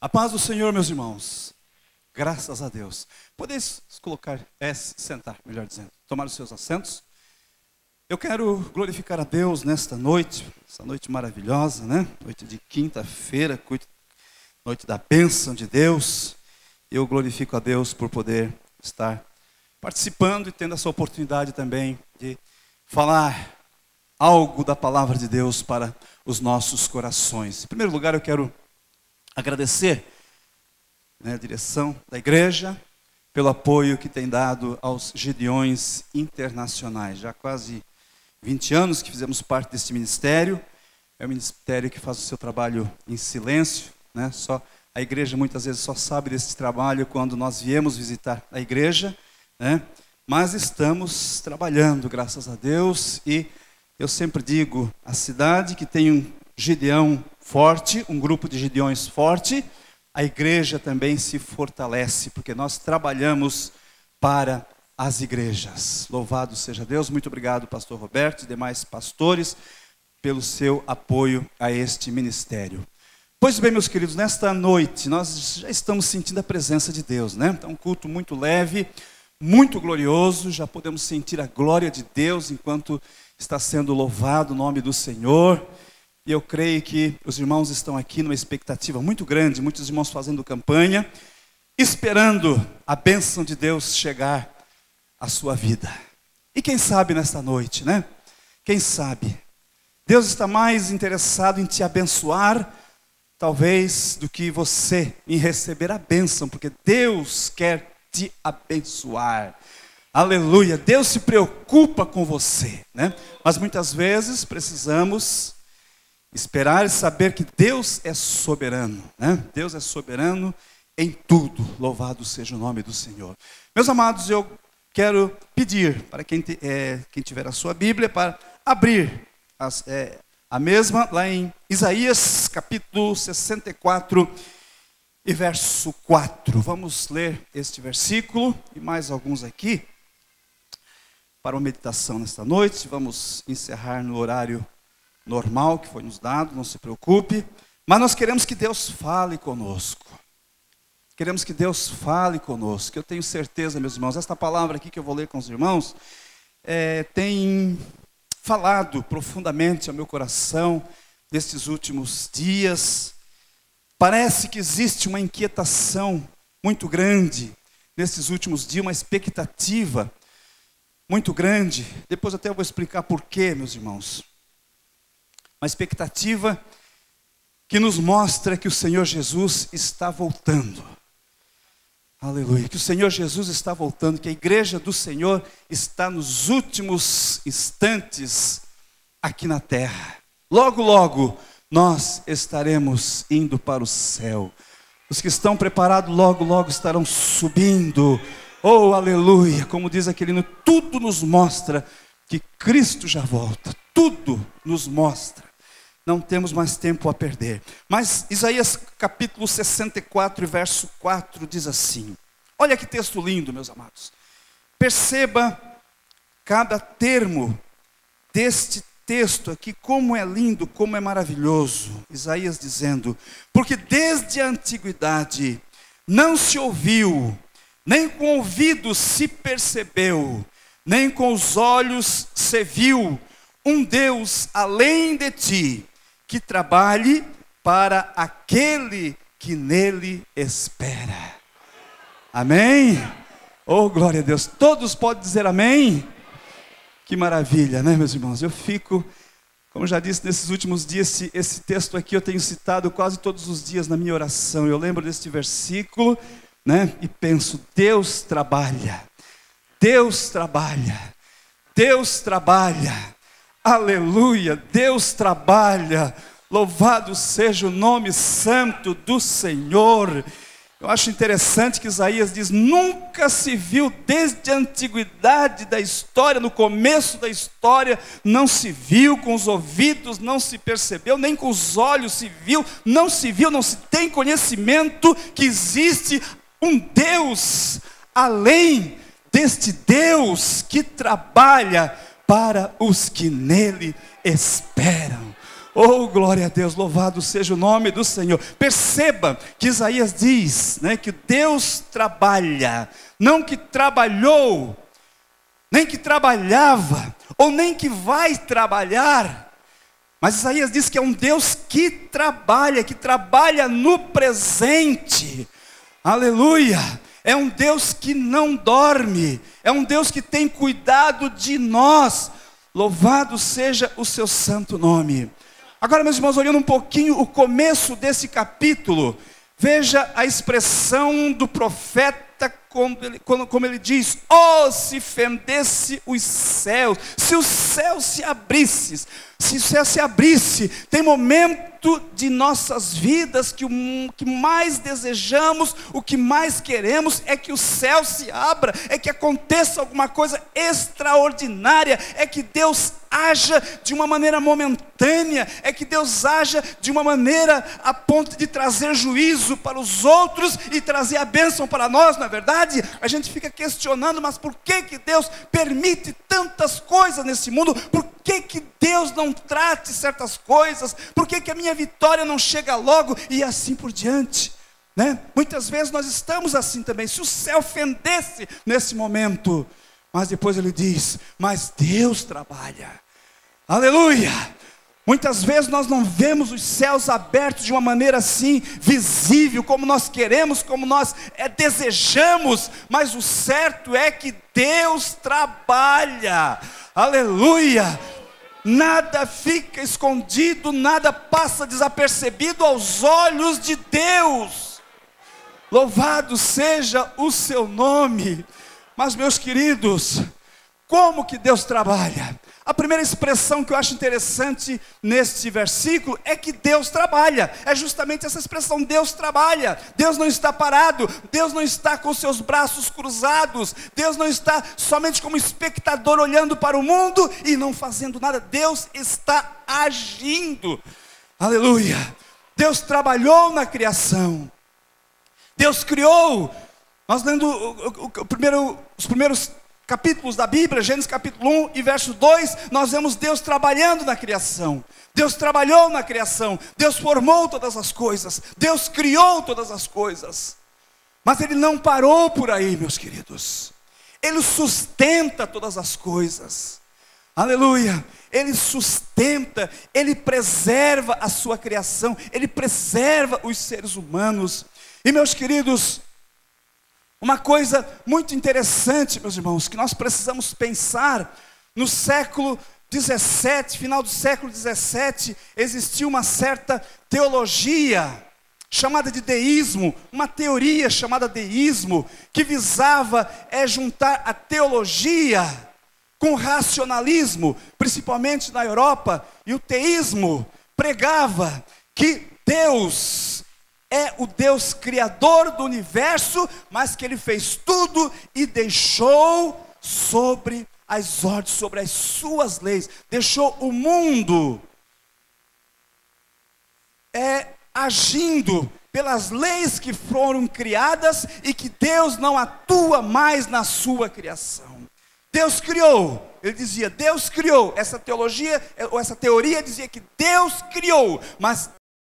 A paz do Senhor, meus irmãos. Graças a Deus. Podeis sentar, melhor dizendo. Tomar os seus assentos. Eu quero glorificar a Deus nesta noite, essa noite maravilhosa, né? Noite de quinta-feira, noite da bênção de Deus. Eu glorifico a Deus por poder estar participando e tendo essa oportunidade também de falar algo da palavra de Deus para os nossos corações. Em primeiro lugar, eu quero agradecer a direção da igreja pelo apoio que tem dado aos Gideões Internacionais. Já há quase 20 anos que fizemos parte desse ministério. É um ministério que faz o seu trabalho em silêncio, né? A igreja muitas vezes só sabe desse trabalho quando nós viemos visitar a igreja, né? Mas estamos trabalhando, graças a Deus, e eu sempre digo, a cidade que tem um Gideão forte, um grupo de Gideões forte, a igreja também se fortalece, porque nós trabalhamos para as igrejas. Louvado seja Deus. Muito obrigado, pastor Roberto e demais pastores, pelo seu apoio a este ministério. Pois bem, meus queridos, nesta noite nós já estamos sentindo a presença de Deus, né? É um culto muito leve, muito glorioso, já podemos sentir a glória de Deus enquanto está sendo louvado o nome do Senhor. E eu creio que os irmãos estão aqui numa expectativa muito grande, muitos irmãos fazendo campanha, esperando a bênção de Deus chegar à sua vida. E quem sabe nesta noite, né? Quem sabe? Deus está mais interessado em te abençoar, talvez, do que você em receber a bênção, porque Deus quer te abençoar. Aleluia! Deus se preocupa com você, né? Mas muitas vezes precisamos esperar e saber que Deus é soberano, né? Deus é soberano em tudo. Louvado seja o nome do Senhor. Meus amados, eu quero pedir para quem tiver a sua Bíblia para abrir a mesma lá em Isaías capítulo 64 e verso 4. Vamos ler este versículo e mais alguns aqui para uma meditação nesta noite. Vamos encerrar no horário normal que foi nos dado, não se preocupe, mas nós queremos que Deus fale conosco. Queremos que Deus fale conosco. Eu tenho certeza, meus irmãos, esta palavra aqui que eu vou ler com os irmãos tem falado profundamente ao meu coração nestes últimos dias. Parece que existe uma inquietação muito grande nesses últimos dias, uma expectativa muito grande. Depois até eu vou explicar por quê, meus irmãos. Uma expectativa que nos mostra que o Senhor Jesus está voltando. Aleluia. Que o Senhor Jesus está voltando, que a igreja do Senhor está nos últimos instantes aqui na terra. Logo, logo, nós estaremos indo para o céu. Os que estão preparados, logo, logo estarão subindo. Oh, aleluia. Como diz aquele hino, tudo nos mostra que Cristo já volta. Tudo nos mostra. Não temos mais tempo a perder. Mas Isaías capítulo 64, verso 4 diz assim. Olha que texto lindo, meus amados. Perceba cada termo deste texto aqui, como é lindo, como é maravilhoso. Isaías dizendo, porque desde a antiguidade não se ouviu, nem com ouvidos se percebeu, nem com os olhos se viu um Deus além de ti, que trabalhe para aquele que nele espera. Amém? Oh, glória a Deus. Todos podem dizer amém? Que maravilha, né, meus irmãos? Eu fico, como já disse nesses últimos dias, esse texto aqui eu tenho citado quase todos os dias na minha oração. Eu lembro deste versículo, né, e penso, Deus trabalha. Deus trabalha. Deus trabalha. Aleluia, Deus trabalha, louvado seja o nome santo do Senhor. Eu acho interessante que Isaías diz, nunca se viu desde a antiguidade da história, no começo da história, não se viu com os ouvidos, não se percebeu, nem com os olhos se viu, não se tem conhecimento que existe um Deus além deste Deus que trabalha para os que nele esperam. Oh, glória a Deus, louvado seja o nome do Senhor. Perceba que Isaías diz, né, que Deus trabalha, não que trabalhou, nem que trabalhava, ou nem que vai trabalhar. Mas Isaías diz que é um Deus que trabalha no presente. Aleluia! É um Deus que não dorme, é um Deus que tem cuidado de nós. Louvado seja o seu santo nome. Agora, meus irmãos, olhando um pouquinho o começo desse capítulo, veja a expressão do profeta, como ele diz: oh, se fendesse os céus, se o céu se abrisse, se o céu se abrisse. Tem momento de nossas vidas que o que mais desejamos, o que mais queremos é que o céu se abra, é que aconteça alguma coisa extraordinária, é que Deus haja de uma maneira momentânea, é que Deus haja de uma maneira a ponto de trazer juízo para os outros e trazer a bênção para nós, não é verdade? A gente fica questionando, mas por que Deus permite tantas coisas nesse mundo? Por que Deus não trate certas coisas? Por que a minha vitória não chega logo? E assim por diante, né? Muitas vezes nós estamos assim também. Se o céu fendesse nesse momento, mas depois ele diz: mas Deus trabalha. Aleluia! Muitas vezes nós não vemos os céus abertos de uma maneira assim, visível, como nós queremos, como nós desejamos, mas o certo é que Deus trabalha. Aleluia! Nada fica escondido, nada passa desapercebido aos olhos de Deus. Louvado seja o seu nome. Mas, meus queridos, como que Deus trabalha? A primeira expressão que eu acho interessante neste versículo é que Deus trabalha. É justamente essa expressão: Deus trabalha. Deus não está parado, Deus não está com seus braços cruzados, Deus não está somente como espectador olhando para o mundo e não fazendo nada. Deus está agindo. Aleluia! Deus trabalhou na criação. Deus criou. Nós lendo os primeiros capítulos da Bíblia, Gênesis capítulo 1 e verso 2, nós vemos Deus trabalhando na criação. Deus trabalhou na criação, Deus formou todas as coisas, Deus criou todas as coisas. Mas Ele não parou por aí, meus queridos. Ele sustenta todas as coisas. Aleluia! Ele sustenta, Ele preserva a sua criação, Ele preserva os seres humanos. E, meus queridos, uma coisa muito interessante, meus irmãos, que nós precisamos pensar: no século 17, final do século 17, existiu uma certa teologia chamada de deísmo, uma teoria chamada deísmo, que visava juntar a teologia com o racionalismo, principalmente na Europa. E o teísmo pregava que Deus é o Deus criador do universo, mas que Ele fez tudo e deixou sobre as ordens, sobre as suas leis. Deixou o mundo agindo pelas leis que foram criadas e que Deus não atua mais na sua criação. Deus criou. Ele dizia: Deus criou. Essa teologia, ou essa teoria dizia que Deus criou, mas